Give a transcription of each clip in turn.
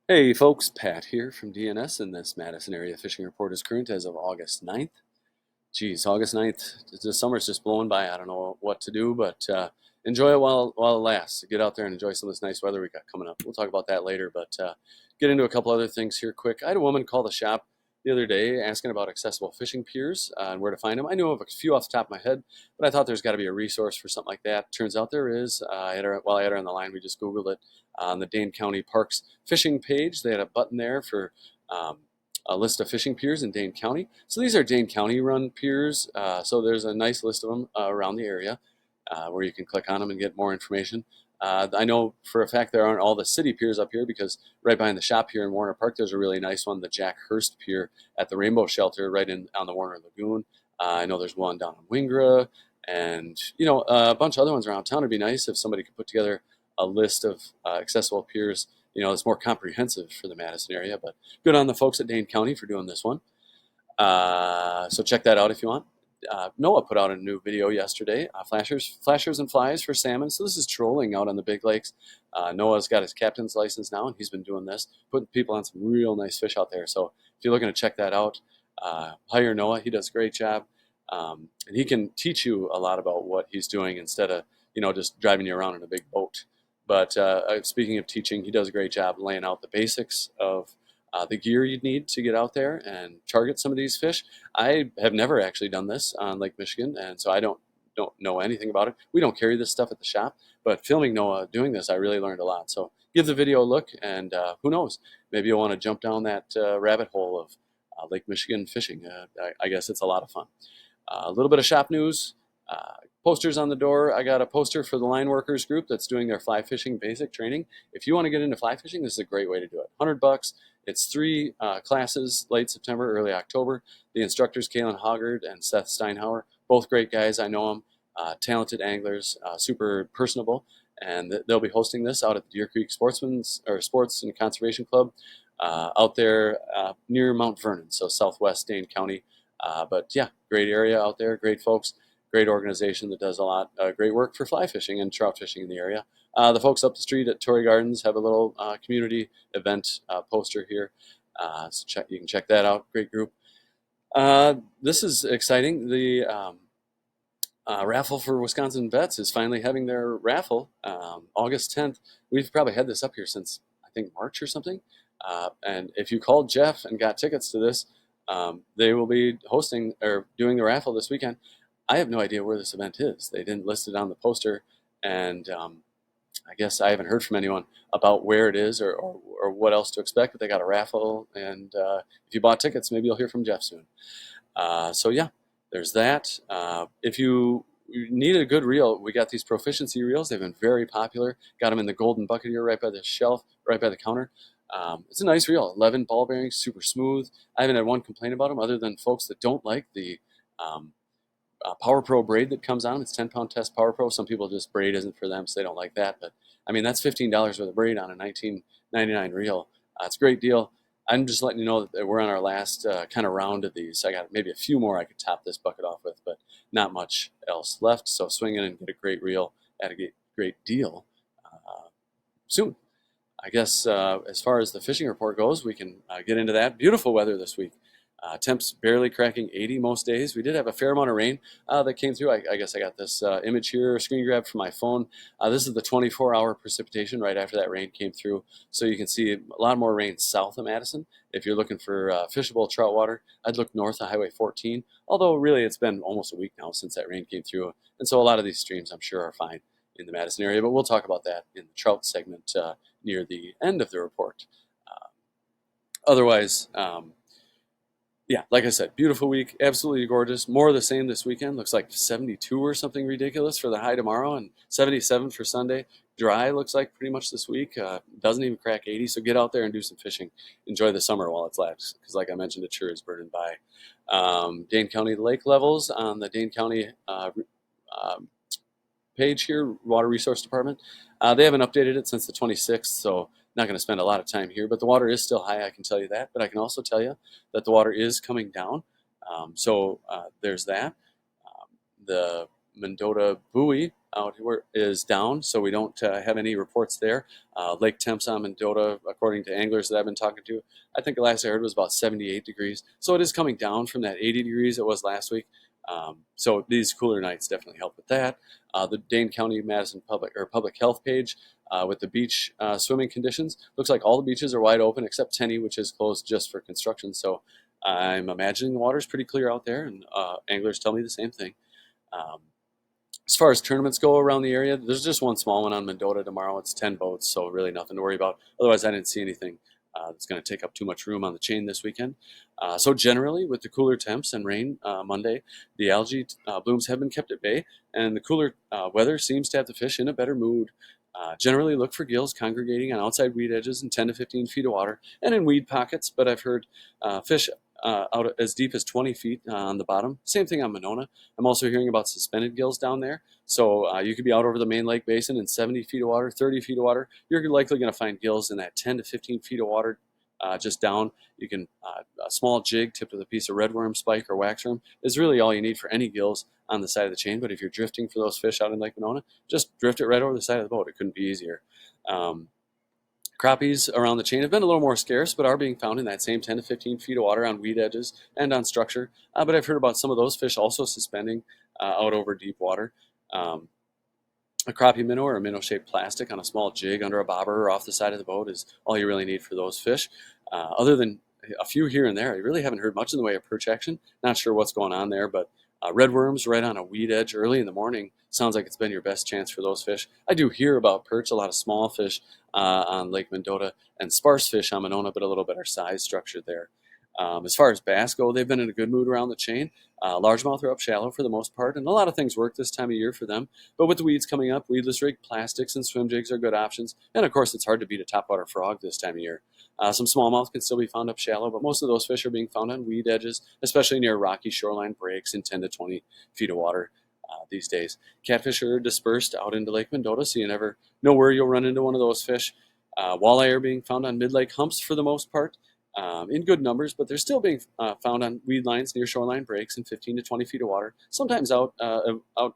Hey folks, Pat here from DNS, and this Madison area fishing report is current as of August 9th. Geez, August 9th, the summer's just blowing by. I don't know what to do, but enjoy it while it lasts. Get out there and enjoy some of this nice weather we got coming up. We'll talk about that later, but get into a couple other things here quick. I had a woman call the shop the other day asking about accessible fishing piers and where to find them. I knew of a few off the top of my head, but I thought there's got to be a resource for something like that. Turns out there is. While I had her on the line, we just Googled it on the Dane County Parks fishing page. They had a button there for a list of fishing piers in Dane County. So these are Dane County run piers. So there's a nice list of them around the area where you can click on them and get more information. I know for a fact there aren't all the city piers up here because right behind the shop here in Warner Park, there's a really nice one, the Jack Hurst Pier at the Rainbow Shelter right on the Warner Lagoon. I know there's one down in Wingra, and a bunch of other ones around town. It'd be nice if somebody could put together a list of accessible piers. It's more comprehensive for the Madison area, but good on the folks at Dane County for doing this one. So check that out if you want. Noah put out a new video yesterday, flashers and flies for salmon. So this is trolling out on the big lakes. Noah's got his captain's license now, and he's been doing this, putting people on some real nice fish out there. So if you're looking to check that out, hire Noah. He does a great job, and he can teach you a lot about what he's doing instead of just driving you around in a big boat. But speaking of teaching, he does a great job laying out the basics of the gear you'd need to get out there and target some of these fish. I have never actually done this on Lake Michigan, and so I don't know anything about it. We don't carry this stuff at the shop, but filming Noah doing this, I really learned a lot. So give the video a look, and who knows, maybe you'll want to jump down that rabbit hole of Lake Michigan fishing. I guess it's a lot of fun. A little bit of shop news. Posters on the door. I got a poster for the line workers group that's doing their fly fishing basic training. If you want to get into fly fishing, this is a great way to do it. $100. It's 3 classes, late September, early October. The instructors, Kalen Hoggard and Seth Steinhauer, both great guys. I know them, talented anglers, super personable, and they'll be hosting this out at the Deer Creek Sports and Conservation Club out there near Mount Vernon, so southwest Dane County. But yeah, great area out there, great folks, great organization that does a lot great work for fly fishing and trout fishing in the area. The folks up the street at Torrey Gardens have a little community event poster here, so you can check that out. Great group. This is exciting. The raffle for Wisconsin Vets is finally having their raffle August 10th. We've probably had this up here since I think March or something. And if you called Jeff and got tickets to this, they will be hosting or doing the raffle this weekend. I have no idea where this event is. They didn't list it on the poster, and I guess I haven't heard from anyone about where it is or what else to expect, but they got a raffle, and if you bought tickets, maybe you'll hear from Jeff soon. So yeah, there's that. If you need a good reel, we got these proficiency reels. They've been very popular. Got them in the golden bucket here right by the shelf, right by the counter. It's a nice reel, 11 ball bearings, super smooth. I haven't had one complaint about them other than folks that don't like the Power Pro braid that comes on. It's 10-pound test Power Pro. Some people just braid isn't for them, so they don't like that. But I mean, that's $15 worth of braid on a $19.99 reel. It's a great deal. I'm just letting you know that we're on our last kind of round of these. I got maybe a few more I could top this bucket off with, but not much else left. So swing in and get a great reel at a great deal soon. I guess as far as the fishing report goes, we can get into that. Beautiful weather this week. Temps barely cracking 80 most days. We did have a fair amount of rain that came through. I guess I got this image here, screen grab from my phone. This is the 24-hour precipitation right after that rain came through. So you can see a lot more rain south of Madison. If you're looking for fishable trout water, I'd look north of Highway 14. Although really it's been almost a week now since that rain came through. And so a lot of these streams I'm sure are fine in the Madison area. But we'll talk about that in the trout segment near the end of the report. Otherwise, yeah, like I said, beautiful week, absolutely gorgeous. More of the same this weekend. Looks like 72 or something ridiculous for the high tomorrow, and 77 for Sunday. Dry looks like pretty much this week. Doesn't even crack 80, so get out there and do some fishing. Enjoy the summer while it's left, because like I mentioned, it sure is burning by. Dane County lake levels on the Dane County page here, Water Resource Department. They haven't updated it since the 26th, so not going to spend a lot of time here, but the water is still high, I can tell you that. But I can also tell you that the water is coming down. So there's that. The Mendota buoy out here is down, so we don't have any reports there. Lake temps on Mendota, according to anglers that I've been talking to, I think the last I heard was about 78 degrees. So it is coming down from that 80 degrees it was last week. So these cooler nights definitely help with that. The Dane County Madison public health page with the beach swimming conditions looks like all the beaches are wide open except Tenney, which is closed just for construction. So I'm imagining the water's pretty clear out there, and anglers tell me the same thing. Um, as far as tournaments go around the area, there's just one small one on Mendota tomorrow. It's 10 boats, so really nothing to worry about. Otherwise, I didn't see anything that's going to take up too much room on the chain this weekend. So generally, with the cooler temps and rain Monday, the algae blooms have been kept at bay, and the cooler weather seems to have the fish in a better mood. Generally, look for gills congregating on outside weed edges in 10 to 15 feet of water and in weed pockets, but I've heard fish out as deep as 20 feet on the bottom. Same thing on Monona. I'm also hearing about suspended gills down there. So you could be out over the main lake basin in 70 feet of water, 30 feet of water. You're likely going to find gills in that 10 to 15 feet of water just down. You can, a small jig tipped with a piece of redworm spike or waxworm is really all you need for any gills on the side of the chain. But if you're drifting for those fish out in Lake Monona, just drift it right over the side of the boat. It couldn't be easier. Crappies around the chain have been a little more scarce, but are being found in that same 10 to 15 feet of water on weed edges and on structure. But I've heard about some of those fish also suspending out over deep water. A crappie minnow or a minnow-shaped plastic on a small jig under a bobber or off the side of the boat is all you really need for those fish. Other than a few here and there, I really haven't heard much in the way of perch action. Not sure what's going on there, but redworms right on a weed edge early in the morning sounds like it's been your best chance for those fish. I do hear about perch, a lot of small fish on Lake Mendota, and sparse fish on Monona, but a little better size structure there. As far as bass go, they've been in a good mood around the chain. Largemouth are up shallow for the most part, and a lot of things work this time of year for them. But with the weeds coming up, weedless rig, plastics, and swim jigs are good options. And of course, it's hard to beat a topwater frog this time of year. Some smallmouth can still be found up shallow, but most of those fish are being found on weed edges, especially near rocky shoreline breaks in 10 to 20 feet of water these days. Catfish are dispersed out into Lake Mendota, so you never know where you'll run into one of those fish. Walleye are being found on mid-lake humps for the most part. In good numbers, but they're still being found on weed lines near shoreline breaks in 15 to 20 feet of water, sometimes out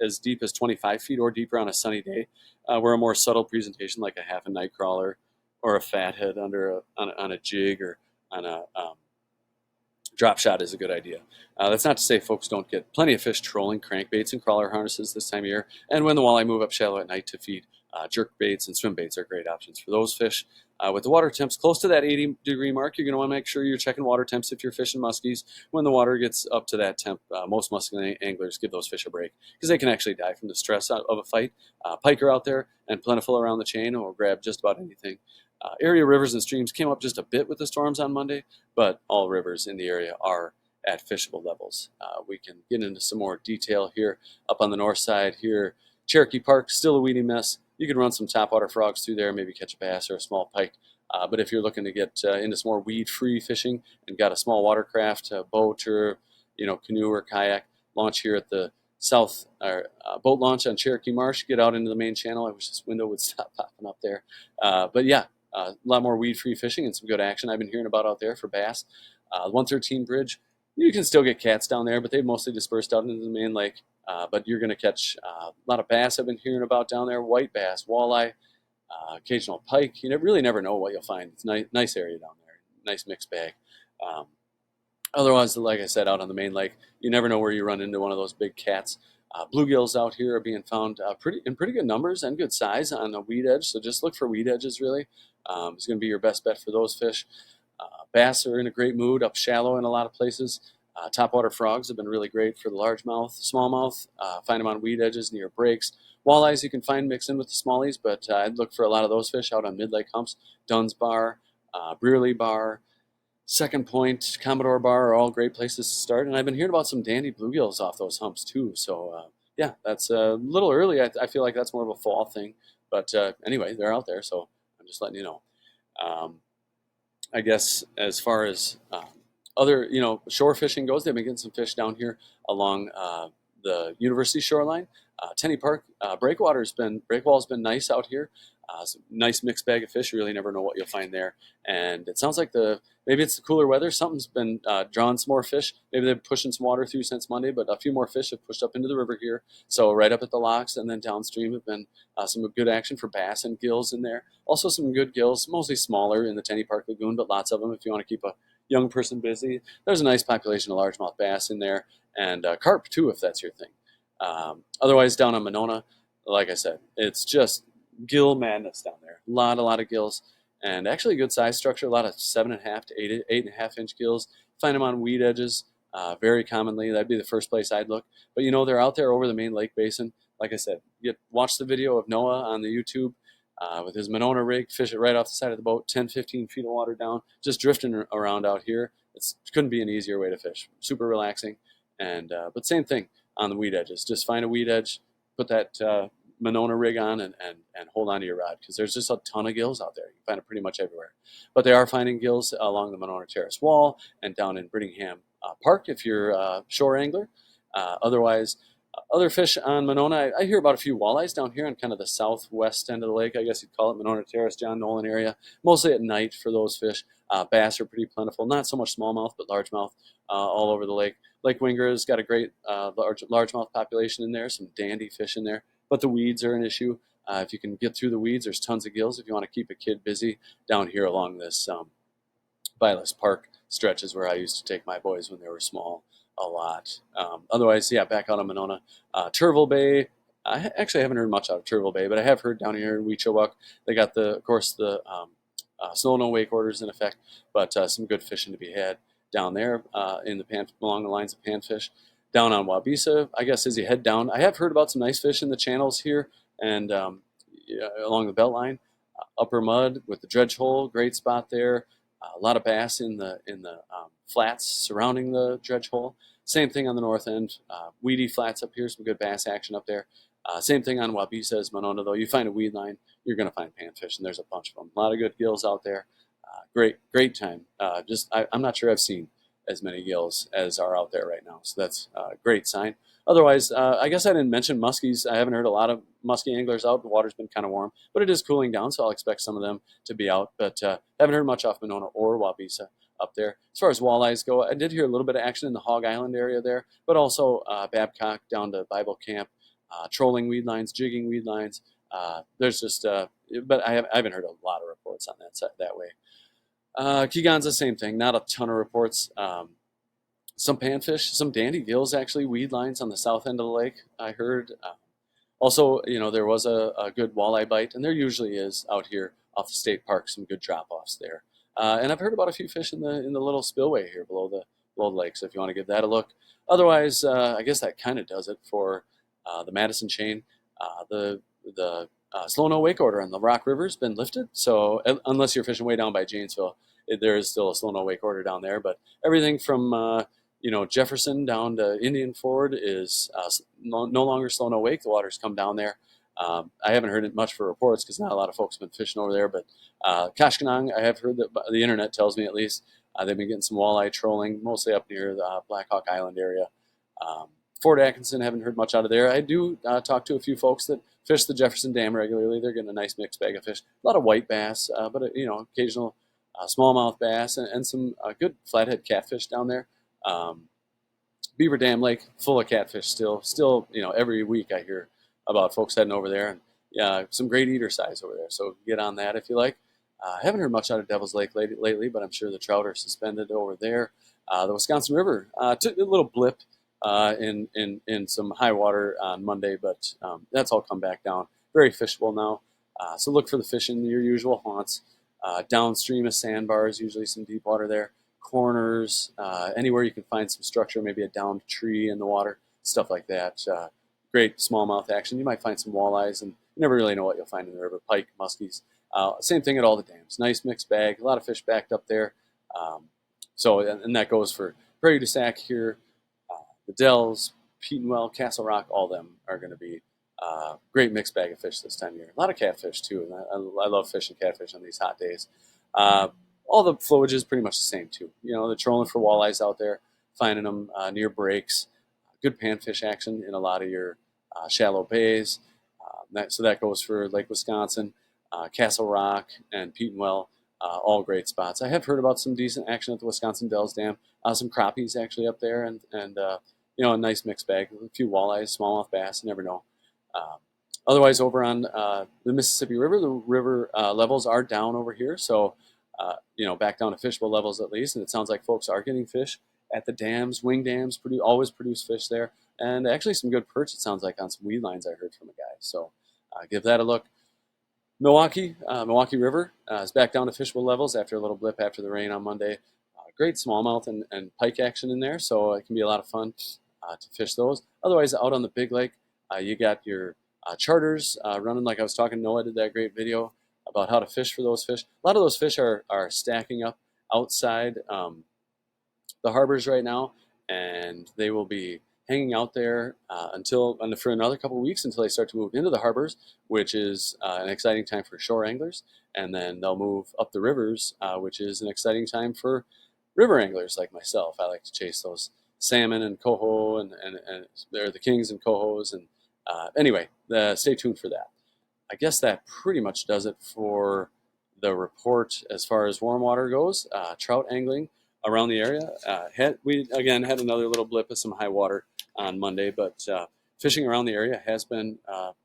as deep as 25 feet or deeper on a sunny day, where a more subtle presentation like a half a night crawler or a fathead on a jig or on a drop shot is a good idea. That's not to say folks don't get plenty of fish trolling crankbaits and crawler harnesses this time of year, and when the walleye move up shallow at night to feed, jerk baits and swim baits are great options for those fish. With the water temps close to that 80-degree mark, you're going to want to make sure you're checking water temps if you're fishing muskies. When the water gets up to that temp, most muskie anglers give those fish a break because they can actually die from the stress of a fight. Pike are out there and plentiful around the chain and will grab just about anything. Area rivers and streams came up just a bit with the storms on Monday, but all rivers in the area are at fishable levels. We can get into some more detail here up on the north side here. Cherokee Park, still a weedy mess. You can run some topwater frogs through there, maybe catch a bass or a small pike. But if you're looking to get into some more weed-free fishing and got a small watercraft, a boat or canoe or kayak, launch here at the south boat launch on Cherokee Marsh. Get out into the main channel. I wish this window would stop popping up there. But yeah, a lot more weed-free fishing and some good action I've been hearing about out there for bass. 113 Bridge, you can still get cats down there, but they've mostly dispersed out into the main lake. But you're going to catch a lot of bass I've been hearing about down there, white bass, walleye, occasional pike. You really never know what you'll find. It's a nice area down there, nice mixed bag. Otherwise, like I said, out on the main lake, you never know where you run into one of those big cats. Bluegills out here are being found in pretty good numbers and good size on the weed edge, so just look for weed edges, really. It's going to be your best bet for those fish. Bass are in a great mood up shallow in a lot of places. Topwater frogs have been really great for the largemouth, smallmouth. Find them on weed edges near breaks. Walleyes you can find mixed in with the smallies, but I'd look for a lot of those fish out on mid-lake humps. Dunn's Bar, Brearley Bar, Second Point, Commodore Bar are all great places to start. And I've been hearing about some dandy bluegills off those humps too. So yeah, that's a little early. I feel like that's more of a fall thing. But anyway, they're out there, so I'm just letting you know. I guess as far as other, shore fishing goes, they've been getting some fish down here along the university shoreline. Tenny Park breakwall's been nice out here. Some nice mixed bag of fish. You really never know what you'll find there. And it sounds like maybe it's the cooler weather. Something's been drawing some more fish. Maybe they're pushing some water through since Monday, but a few more fish have pushed up into the river here. So right up at the locks and then downstream have been some good action for bass and gills in there. Also some good gills, mostly smaller in the Tenny Park Lagoon, but lots of them if you want to keep a young person busy. There's a nice population of largemouth bass in there, and carp too if that's your thing. Otherwise, down on Monona, like I said, it's just gill madness down there. A lot of gills, and actually a good size structure. A lot of 7.5 to 8.5 inch gills. Find them on weed edges very commonly. That'd be the first place I'd look. But they're out there over the main lake basin. Like I said, watch the video of Noah on the YouTube with his Monona rig, fish it right off the side of the boat, 10, 15 feet of water down, just drifting around out here. It couldn't be an easier way to fish. Super relaxing, and but same thing on the weed edges. Just find a weed edge, put that Monona rig on, and hold on to your rod, because there's just a ton of gills out there. You can find it pretty much everywhere. But they are finding gills along the Monona Terrace wall and down in Brittingham Park if you're a shore angler. Otherwise, other fish on Monona, I hear about a few walleyes down here on kind of the southwest end of the lake. I guess you'd call it Monona Terrace, John Nolan area. Mostly at night for those fish. Bass are pretty plentiful. Not so much smallmouth, but largemouth all over the lake. Lake Winger's got a great largemouth population in there. Some dandy fish in there. But the weeds are an issue. If you can get through the weeds, there's tons of gills. If you want to keep a kid busy down here along this Vilas Park stretch is where I used to take my boys when they were small a lot. Otherwise, yeah, back out on Monona. Turville Bay, I actually haven't heard much out of Turville Bay, but I have heard down here in Weechawuk, they got of course, the snow no wake orders in effect, but some good fishing to be had down there along the lines of panfish. Down on Wabisa, I guess as you head down, I have heard about some nice fish in the channels here and along the Beltline. Upper Mud with the dredge hole, great spot there. A lot of bass in the flats surrounding the dredge hole. Same thing on the north end. Weedy flats up here, some good bass action up there. Same thing on Wabisa as Monona, though. You find a weed line, you're going to find panfish, and there's a bunch of them. A lot of good gills out there. Great time. I'm not sure I've seen as many gills as are out there right now, so that's a great sign. Otherwise, I guess I didn't mention muskies. I haven't heard a lot of muskie anglers out. The water's been kind of warm, but it is cooling down, so I'll expect some of them to be out. But haven't heard much off Monona or Wabisa up there. As far as walleyes go, I did hear a little bit of action in the Hog Island area there, but also Babcock down to Bible Camp, trolling weed lines, jigging weed lines. There's just, but I haven't heard a lot of reports on that way. Keegan's the same thing. Not a ton of reports. Some panfish, some dandy gills, actually, weed lines on the south end of the lake, I heard. Also, there was a good walleye bite, and there usually is out here off the state park, some good drop-offs there. And I've heard about a few fish in the little spillway here below the lake, so if you want to give that a look. Otherwise, I guess that kind of does it for the Madison chain. The slow no wake order on the Rock River has been lifted, so unless you're fishing way down by Janesville, there is still a slow no wake order down there. But everything from Jefferson down to Indian Ford is no longer slow no wake. The water's come down there. I haven't heard it much for reports because not a lot of folks have been fishing over there. But Kashkanong, I have heard that the internet tells me at least they've been getting some walleye trolling, mostly up near the Black Hawk Island area. Fort Atkinson, haven't heard much out of there. I do talk to a few folks that fish the Jefferson Dam regularly. They're getting a nice mixed bag of fish. A lot of white bass, but occasional smallmouth bass and some good flathead catfish down there. Beaver Dam Lake, full of catfish still. Still, every week I hear about folks heading over there, and yeah, some great eater size over there. So get on that if you like. I haven't heard much out of Devil's Lake lately, but I'm sure the trout are suspended over there. The Wisconsin River took a little blip in some high water on Monday, but that's all come back down. Very fishable now. So look for the fish in your usual haunts. Downstream of sandbars, usually some deep water there. Corners, anywhere you can find some structure, maybe a downed tree in the water, stuff like that. Great smallmouth action. You might find some walleyes, and you never really know what you'll find in the river. Pike, muskies. Same thing at all the dams. Nice mixed bag. A lot of fish backed up there. And that goes for Prairie du Sac here. The Dells, Petenwell, Castle Rock, all of them are going to be great mixed bag of fish this time of year. A lot of catfish, too. And I love fishing catfish on these hot days. All the flowage is pretty much the same, too. They're trolling for walleyes out there, finding them near breaks. good panfish action in a lot of your shallow bays. So that goes for Lake Wisconsin, Castle Rock, and Petenwell, all great spots. I have heard about some decent action at the Wisconsin Dells Dam, some crappies actually up there, and a nice mixed bag, a few walleyes, smallmouth bass, you never know. Um, Otherwise, over on the Mississippi River, the river levels are down over here, so back down to fishable levels at least, and it sounds like folks are getting fish at the dams. Wing dams always produce fish there, and actually some good perch, it sounds like, on some weed lines I heard from a guy. So give that a look. Milwaukee River is back down to fishable levels after a little blip after the rain on Monday. Great smallmouth and pike action in there, so it can be a lot of fun to fish those. Otherwise, out on the big lake, you got your charters running. Like I was talking, Noah did that great video about how to fish for those fish. A lot of those fish are stacking up outside the harbors right now, and they will be hanging out there for another couple of weeks until they start to move into the harbors, which is an exciting time for shore anglers. And then they'll move up the rivers, which is an exciting time for river anglers like myself. I like to chase those salmon and coho, and they're the kings and cohos. And anyway, stay tuned for that. I guess that pretty much does it for the report as far as warm water goes. Trout angling around the area. We again had another little blip of some high water on Monday, but fishing around the area has been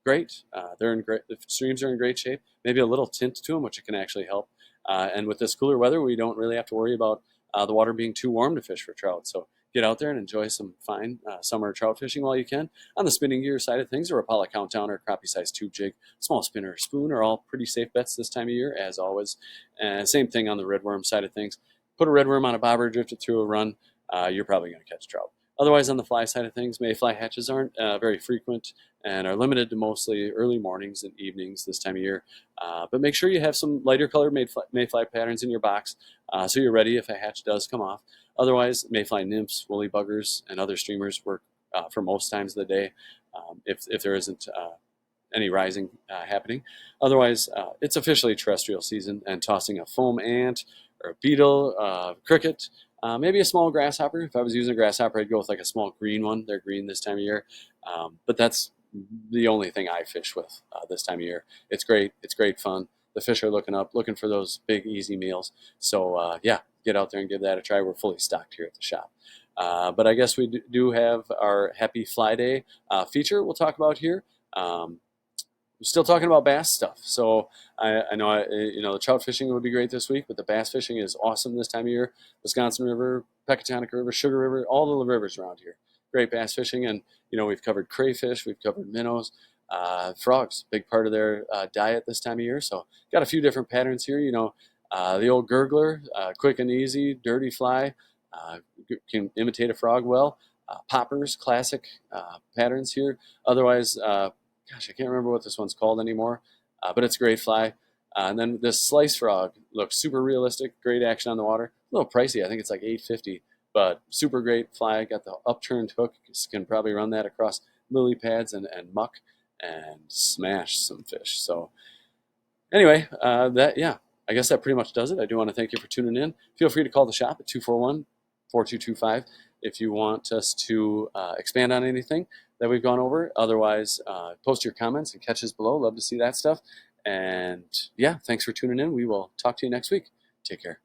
great. The streams are in great shape. Maybe a little tint to them, which can actually help. And with this cooler weather, we don't really have to worry about the water being too warm to fish for trout. So get out there and enjoy some fine summer trout fishing while you can. On the spinning gear side of things, a Rapala countdown or crappie size tube jig, small spinner or spoon are all pretty safe bets this time of year, as always. Same thing on the redworm side of things. Put a redworm on a bobber, drift it through a run, you're probably going to catch trout. Otherwise, on the fly side of things, mayfly hatches aren't very frequent and are limited to mostly early mornings and evenings this time of year. But make sure you have some lighter colored mayfly patterns in your box so you're ready if a hatch does come off. Otherwise, mayfly nymphs, woolly buggers, and other streamers work for most times of the day if there isn't any rising happening. Otherwise, it's officially terrestrial season, and tossing a foam ant or a beetle, cricket, maybe a small grasshopper. If I was using a grasshopper, I'd go with like a small green one. They're green this time of year. But that's the only thing I fish with this time of year. It's great. It's great fun. The fish are looking for those big, easy meals. So, yeah, get out there and give that a try. We're fully stocked here at the shop. But I guess we do have our Happy Fly Day feature we'll talk about here. We're still talking about bass stuff. So I know the trout fishing would be great this week, but the bass fishing is awesome this time of year. Wisconsin River, Pecatonica River, Sugar River, all the rivers around here. Great bass fishing, and we've covered crayfish, we've covered minnows, frogs, big part of their diet this time of year. So got a few different patterns here. The old gurgler, quick and easy, dirty fly, can imitate a frog well. Poppers, classic patterns here. Otherwise, gosh, I can't remember what this one's called anymore, but it's a great fly. And then this slice frog looks super realistic, great action on the water. A little pricey, I think it's like $8.50, but super great fly. Got the upturned hook, can probably run that across lily pads and muck and smash some fish. So anyway, I guess that pretty much does it. I do want to thank you for tuning in. Feel free to call the shop at 241-4225 if you want us to expand on anything that we've gone over. Otherwise, post your comments and catches below. Love to see that stuff. And yeah, thanks for tuning in. We will talk to you next week. Take care.